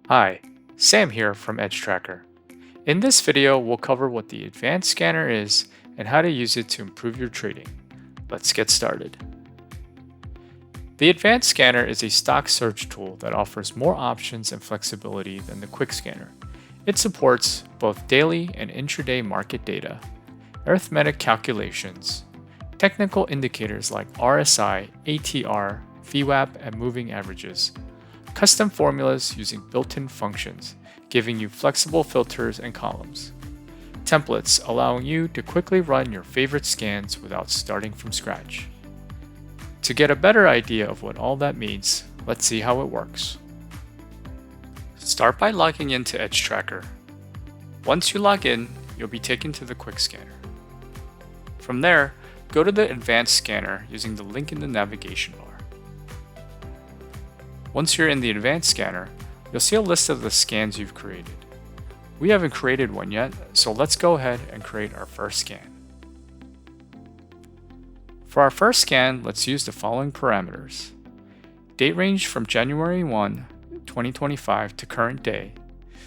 Hi, Sam here from EdgeTracker. In this video, we'll cover what the Advanced Scanner is and how to use it to improve your trading. Let's get started. The Advanced Scanner is a stock search tool that offers more options and flexibility than the Quick Scanner. It supports both daily and intraday market data, arithmetic calculations, technical indicators like RSI, ATR, VWAP, and moving averages, custom formulas using built-in functions, giving you flexible filters and columns, templates allowing you to quickly run your favorite scans without starting from scratch. To get a better idea of what all that means, let's see how it works. Start by logging into EdgeTracker. Once you log in, you'll be taken to the Quick Scanner. From there, go to the Advanced Scanner using the link in the navigation bar. Once you're in the Advanced Scanner, you'll see a list of the scans you've created. We haven't created one yet, so let's go ahead and create our first scan. For our first scan, let's use the following parameters. Date range from January 1, 2025 to current day,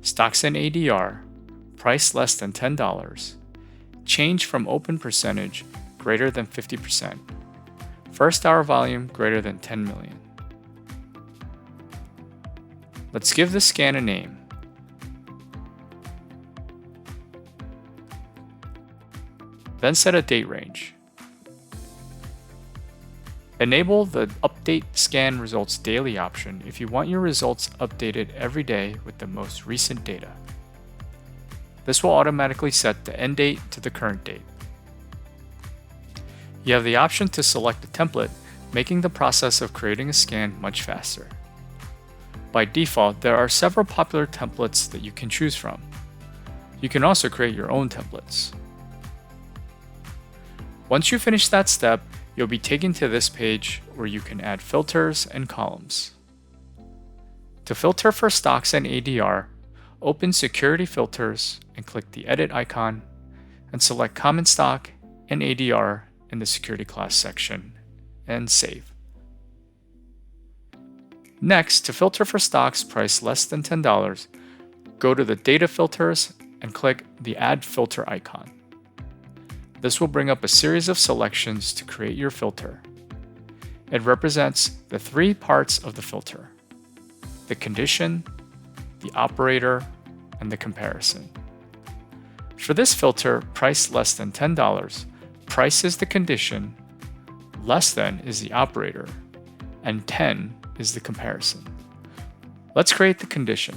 stocks and ADR, price less than $10, change from open percentage greater than 50%, first hour volume greater than 10 million. Let's give the scan a name. Then set a date range. Enable the Update Scan Results Daily option if you want your results updated every day with the most recent data. This will automatically set the end date to the current date. You have the option to select a template, making the process of creating a scan much faster. By default, there are several popular templates that you can choose from. You can also create your own templates. Once you finish that step, you'll be taken to this page where you can add filters and columns. To filter for stocks and ADR, open Security Filters and click the Edit icon and select Common Stock and ADR in the Security Class section and save. Next, to filter for stocks priced less than $10, go to the Data Filters and click the Add Filter icon. This will bring up a series of selections to create your filter. It represents the three parts of the filter: the condition, the operator, and the comparison. For this filter, price less than $10, price is the condition, less than is the operator, and 10 is the comparison. Let's create the condition.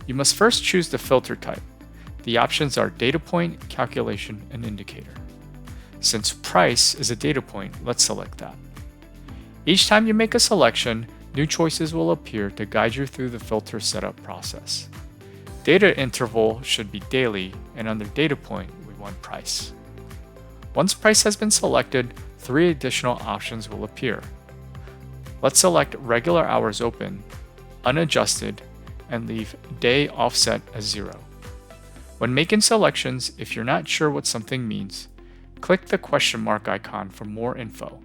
You must first choose the filter type. The options are data point, calculation, and indicator. Since price is a data point, let's select that. Each time you make a selection, new choices will appear to guide you through the filter setup process. Data interval should be daily, and under data point, we want price. Once price has been selected, three additional options will appear. Let's select regular hours open, unadjusted, and leave day offset as 0. When making selections, if you're not sure what something means, click the question mark icon for more info.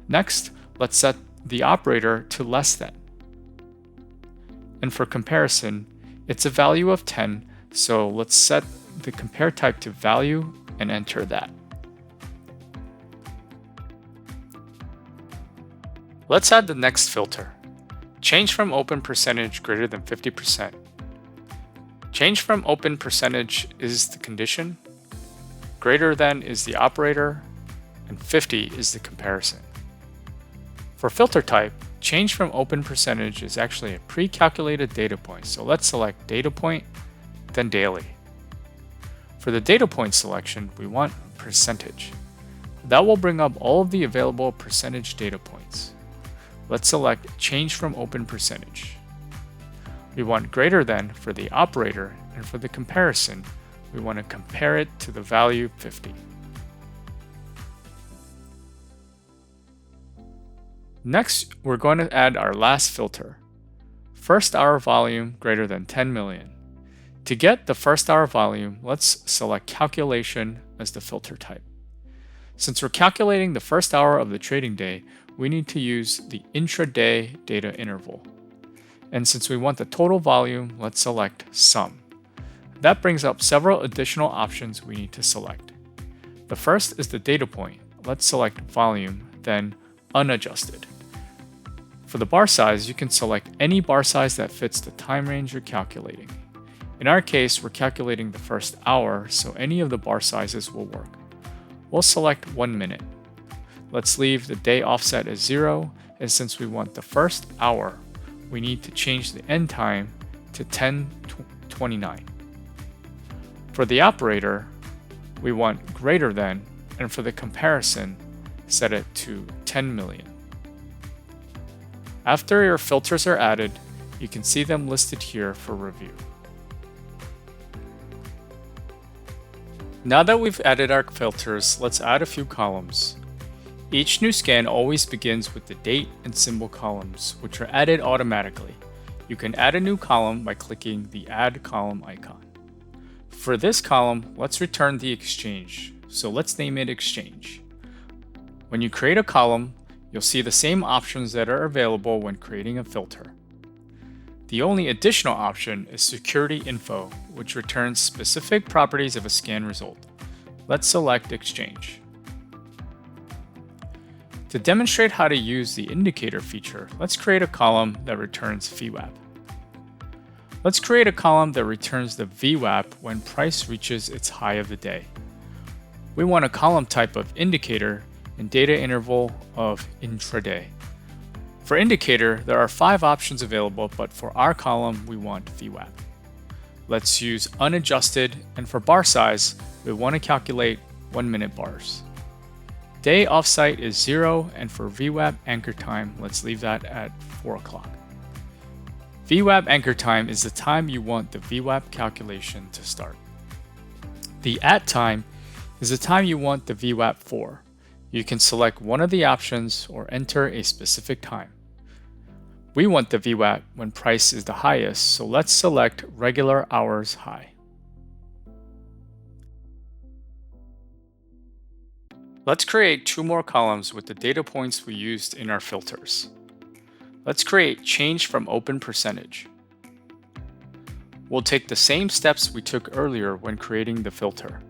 Next, let's set the operator to less than. And for comparison, it's a value of 10, so let's set the compare type to value and enter that. Let's add the next filter. Change from open percentage greater than 50%. Change from open percentage is the condition, greater than is the operator, and 50 is the comparison. For filter type, change from open percentage is actually a pre-calculated data point, so let's select data point, then daily. For the data point selection, we want percentage. That will bring up all of the available percentage data points. Let's select change from open percentage. We want greater than for the operator, and for the comparison, we want to compare it to the value 50. Next, we're going to add our last filter, first hour volume greater than 10 million. To get the first hour volume, let's select calculation as the filter type. Since we're calculating the first hour of the trading day, we need to use the intraday data interval. And since we want the total volume, let's select Sum. That brings up several additional options we need to select. The first is the data point. Let's select Volume, then Unadjusted. For the bar size, you can select any bar size that fits the time range you're calculating. In our case, we're calculating the first hour, so any of the bar sizes will work. We'll select 1 minute. Let's leave the day offset as 0, and since we want the first hour, we need to change the end time to 10:29. For the operator, we want greater than, and for the comparison, set it to 10 million. After your filters are added, you can see them listed here for review. Now that we've added our filters, let's add a few columns. Each new scan always begins with the date and symbol columns, which are added automatically. You can add a new column by clicking the Add Column icon. For this column, let's return the exchange, so let's name it Exchange. When you create a column, you'll see the same options that are available when creating a filter. The only additional option is Security Info, which returns specific properties of a scan result. Let's select Exchange. To demonstrate how to use the indicator feature, let's create a column that returns VWAP. Let's create a column that returns the VWAP when price reaches its high of the day. We want a column type of indicator and data interval of intraday. For indicator, there are 5 options available, but for our column, we want VWAP. Let's use unadjusted, and for bar size, we want to calculate 1 minute bars. Day offsite is 0, and for VWAP anchor time, let's leave that at 4 o'clock. VWAP anchor time is the time you want the VWAP calculation to start. The at time is the time you want the VWAP for. You can select one of the options or enter a specific time. We want the VWAP when price is the highest, so let's select regular hours high. Let's create 2 more columns with the data points we used in our filters. Let's create change from open percentage. We'll take the same steps we took earlier when creating the filter.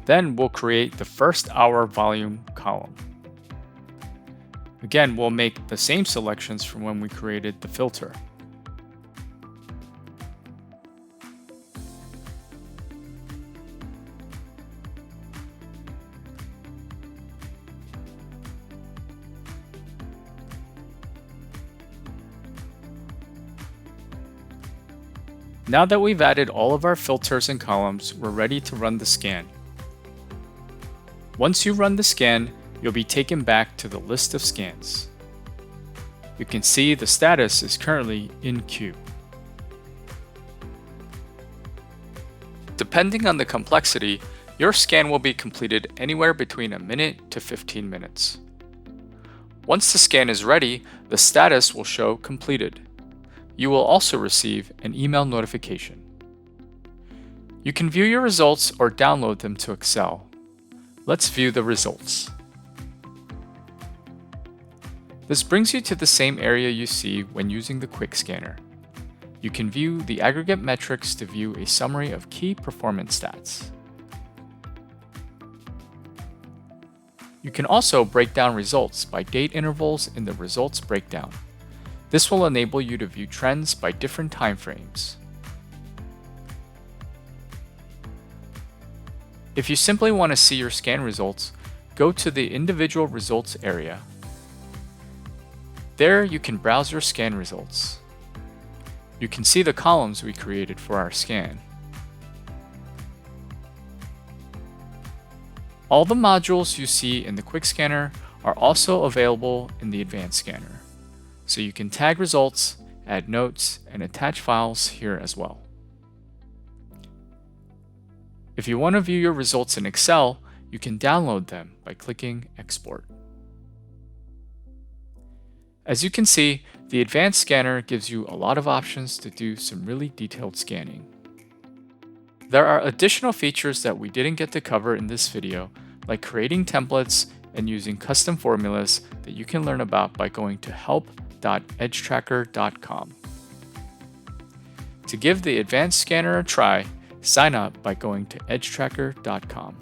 Then we'll create the first hour volume column. Again, we'll make the same selections from when we created the filter. Now that we've added all of our filters and columns, we're ready to run the scan. Once you run the scan, you'll be taken back to the list of scans. You can see the status is currently in queue. Depending on the complexity, your scan will be completed anywhere between a minute to 15 minutes. Once the scan is ready, the status will show completed. You will also receive an email notification. You can view your results or download them to Excel. Let's view the results. This brings you to the same area you see when using the Quick Scanner. You can view the aggregate metrics to view a summary of key performance stats. You can also break down results by date intervals in the results breakdown. This will enable you to view trends by different time frames. If you simply want to see your scan results, go to the individual results area. There you can browse your scan results. You can see the columns we created for our scan. All the modules you see in the Quick Scanner are also available in the Advanced Scanner, so you can tag results, add notes, and attach files here as well. If you want to view your results in Excel, you can download them by clicking Export. As you can see, the Advanced Scanner gives you a lot of options to do some really detailed scanning. There are additional features that we didn't get to cover in this video, like creating templates and using custom formulas that you can learn about by going to help.edgetracker.com. To give the advanced scanner a try, sign up by going to edgetracker.com.